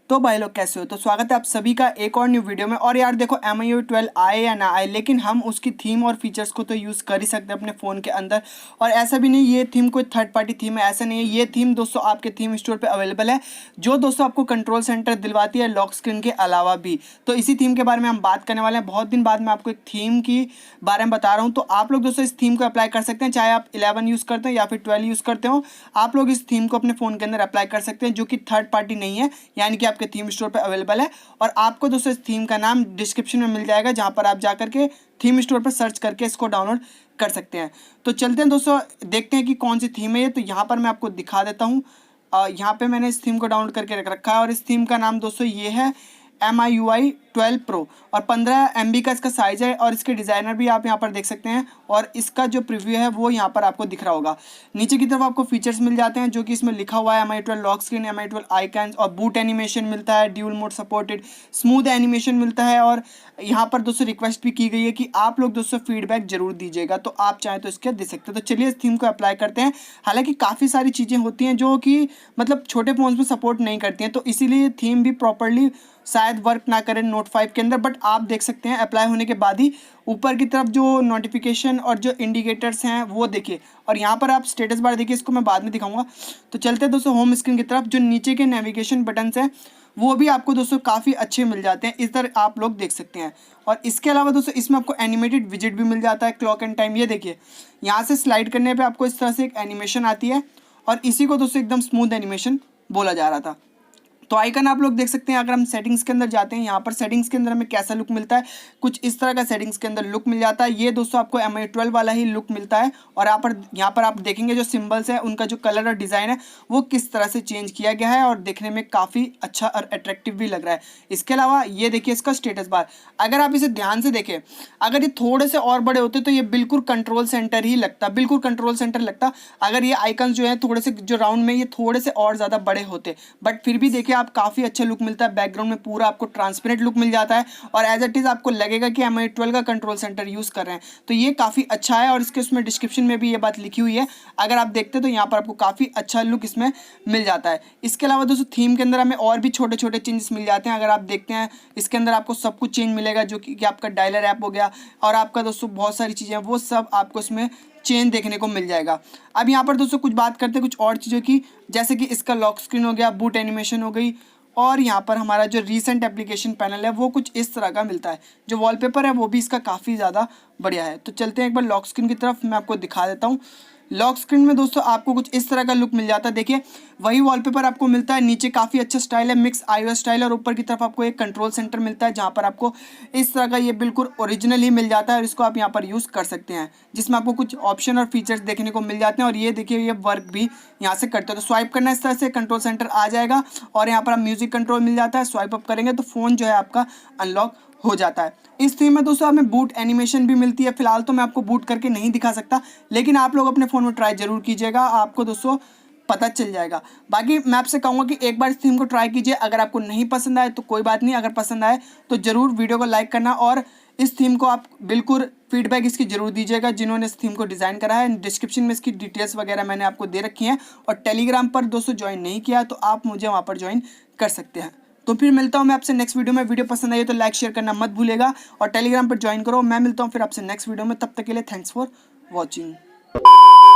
तो भाई लोग कैसे हो। तो स्वागत है आप सभी का एक और न्यू वीडियो में। और यार देखो MIUI 12 आए या ना आए, लेकिन हम उसकी थीम और फीचर्स को तो यूज़ कर ही सकते हैं अपने फ़ोन के अंदर। और ऐसा भी नहीं ये थीम कोई थर्ड पार्टी थीम है, ऐसा नहीं है। ये थीम दोस्तों आपके थीम स्टोर पे अवेलेबल है, जो दोस्तों आपको कंट्रोल सेंटर दिलवाती है लॉक स्क्रीन के अलावा भी। तो इसी थीम के बारे में हम बात करने वाले हैं। बहुत दिन बाद मैं आपको एक थीम की बारे में बता रहा हूँ। तो आप लोग दोस्तों इस थीम को अप्लाई कर सकते हैं, चाहे आप 11 यूज़ करते हो या फिर 12 यूज़ करते हो। आप लोग इस थीम को अपने फ़ोन के अंदर अप्लाई कर सकते हैं, जो कि थर्ड पार्टी नहीं है, यानी कि आपके थीम स्टोर पर अवेलेबल है। और आपको दोस्तों इस थीम का नाम डिस्क्रिप्शन में मिल जाएगा, जहां पर आप जाकर के थीम स्टोर पर सर्च करके इसको डाउनलोड कर सकते हैं। तो चलते हैं दोस्तों, देखते हैं कि कौन सी थीम है ये। तो यहाँ पर मैं आपको दिखा देता हूँ। यहाँ पे मैंने इस थीम को डाउनलोड करके रख रखा है, और इस थीम का नाम दोस्तों ये है MIUI 12 Pro, और 15 MB का इसका साइज़ है। और इसके डिज़ाइनर भी आप यहाँ पर देख सकते हैं, और इसका जो प्रीव्यू है वो यहाँ पर आपको दिख रहा होगा। नीचे की तरफ आपको फीचर्स मिल जाते हैं, जो कि इसमें लिखा हुआ है MIUI 12 lock screen, MIUI 12 icons, और बूट एनिमेशन मिलता है, dual mode supported, smooth animation मिलता है। और यहाँ पर दोस्तों रिक्वेस्ट भी की गई है कि आप लोग दोस्तों फीडबैक जरूर दीजिएगा, तो आप चाहें तो इसके दे सकते हैं। तो चलिए इस थीम को अप्लाई करते हैं। हालांकि काफ़ी सारी चीज़ें होती हैं जो कि मतलब छोटे फोन्स में सपोर्ट नहीं करती हैं, तो इसीलिए थीम भी प्रॉपरली शायद वर्क ना करें नोट 5 के अंदर। बट आप देख सकते हैं अप्लाई होने के बाद ही ऊपर की तरफ जो नोटिफिकेशन और जो इंडिकेटर्स हैं वो देखिए, और यहाँ पर आप स्टेटस बार देखिए, इसको मैं बाद में दिखाऊंगा। तो चलते हैं दोस्तों होम स्क्रीन की तरफ। जो नीचे के नेविगेशन बटन्स हैं वो भी आपको दोस्तों काफ़ी अच्छे मिल जाते हैं, इस तरह आप लोग देख सकते हैं। और इसके अलावा दोस्तों इसमें आपको एनिमेटेड विजेट भी मिल जाता है, क्लॉक एंड टाइम। ये देखिए यहाँ से स्लाइड करने पे आपको इस तरह से एक एनिमेशन आती है, और इसी को दोस्तों एकदम स्मूथ एनिमेशन बोला जा रहा था। तो आइकन आप लोग देख सकते हैं। अगर हम सेटिंग्स के अंदर जाते हैं, यहाँ पर सेटिंग्स के अंदर हमें कैसा लुक मिलता है, कुछ इस तरह का सेटिंग्स के अंदर लुक मिल जाता है। ये दोस्तों आपको MIUI 12 वाला ही लुक मिलता है। और यहाँ पर आप देखेंगे जो सिंबल्स हैं उनका जो कलर और डिज़ाइन है वो किस तरह से चेंज किया गया है, और देखने में काफ़ी अच्छा और अट्रैक्टिव भी लग रहा है। इसके अलावा ये देखिए इसका स्टेटस बार, अगर आप इसे ध्यान से देखें, अगर ये थोड़े से और बड़े होते तो ये बिल्कुल कंट्रोल सेंटर ही लगता, बिल्कुल कंट्रोल सेंटर लगता। अगर ये आइकन जो है थोड़े से जो राउंड में ये थोड़े से और ज़्यादा बड़े होते, बट फिर भी देखिए आप काफ़ी अच्छा लुक मिलता है। बैकग्राउंड में पूरा आपको ट्रांसपेरेंट लुक मिल जाता है, और एज इट इज़ आपको लगेगा कि MIUI 12 का कंट्रोल सेंटर यूज़ कर रहे हैं। तो ये काफ़ी अच्छा है, और इसके उसमें डिस्क्रिप्शन में भी ये बात लिखी हुई है। अगर आप देखते तो यहाँ पर आपको काफ़ी अच्छा लुक इसमें मिल जाता है। इसके अलावा दोस्तों थीम के अंदर हमें और भी छोटे छोटे चेंजेस मिल जाते हैं। अगर आप देखते हैं इसके अंदर आपको सब कुछ चेंज मिलेगा, जो कि आपका डायलर ऐप हो गया, और आपका दोस्तों बहुत सारी चीज़ें वो सब आपको इसमें चेंज देखने को मिल जाएगा। अब यहाँ पर दोस्तों कुछ बात करते हैं कुछ और चीज़ों की, जैसे कि इसका लॉक स्क्रीन हो गया, बूट एनिमेशन हो गई, और यहाँ पर हमारा जो रीसेंट एप्लीकेशन पैनल है वो कुछ इस तरह का मिलता है। जो वॉलपेपर है वो भी इसका काफ़ी ज़्यादा बढ़िया है। तो चलते हैं एक बार लॉक स्क्रीन की तरफ, मैं आपको दिखा देता हूँ। लॉक स्क्रीन में दोस्तों आपको कुछ इस तरह का लुक मिल जाता है। देखिए वही वॉलपेपर आपको मिलता है, नीचे काफ़ी अच्छा स्टाइल है, मिक्स iOS स्टाइल, और ऊपर की तरफ आपको एक कंट्रोल सेंटर मिलता है, जहाँ पर आपको इस तरह का ये बिल्कुल ओरिजिनल ही मिल जाता है, और इसको आप यहाँ पर यूज़ कर सकते हैं, जिसमें आपको कुछ ऑप्शन और फीचर्स देखने को मिल जाते हैं। और ये देखिए ये वर्क भी यहाँ से करते हो, तो स्वाइप करना इस तरह से कंट्रोल सेंटर आ जाएगा, और यहाँ पर आप म्यूजिक कंट्रोल मिल जाता है। स्वाइप अप करेंगे तो फ़ोन जो है आपका अनलॉक हो जाता है। इस थीम में दोस्तों हमें बूट एनिमेशन भी मिलती है। फिलहाल तो मैं आपको बूट करके नहीं दिखा सकता, लेकिन आप लोग अपने फ़ोन में ट्राई जरूर कीजिएगा, आपको दोस्तों पता चल जाएगा। बाकी मैं आपसे कहूँगा कि एक बार इस थीम को ट्राई कीजिए। अगर आपको नहीं पसंद आए तो कोई बात नहीं, अगर पसंद आए तो ज़रूर वीडियो को लाइक करना, और इस थीम को आप बिल्कुल फीडबैक इसकी जरूर दीजिएगा जिन्होंने इस थीम को डिज़ाइन करा है। डिस्क्रिप्शन में इसकी डिटेल्स वगैरह मैंने आपको दे रखी हैं, और टेलीग्राम पर दोस्तों ज्वाइन नहीं किया तो आप मुझे वहाँ पर ज्वाइन कर सकते हैं। तो फिर मिलता हूँ मैं आपसे नेक्स्ट वीडियो में। वीडियो पसंद आई तो लाइक शेयर करना मत भूलेगा, और टेलीग्राम पर ज्वाइन करो। मैं मिलता हूँ फिर आपसे नेक्स्ट वीडियो में, तब तक के लिए थैंक्स फॉर वॉचिंग।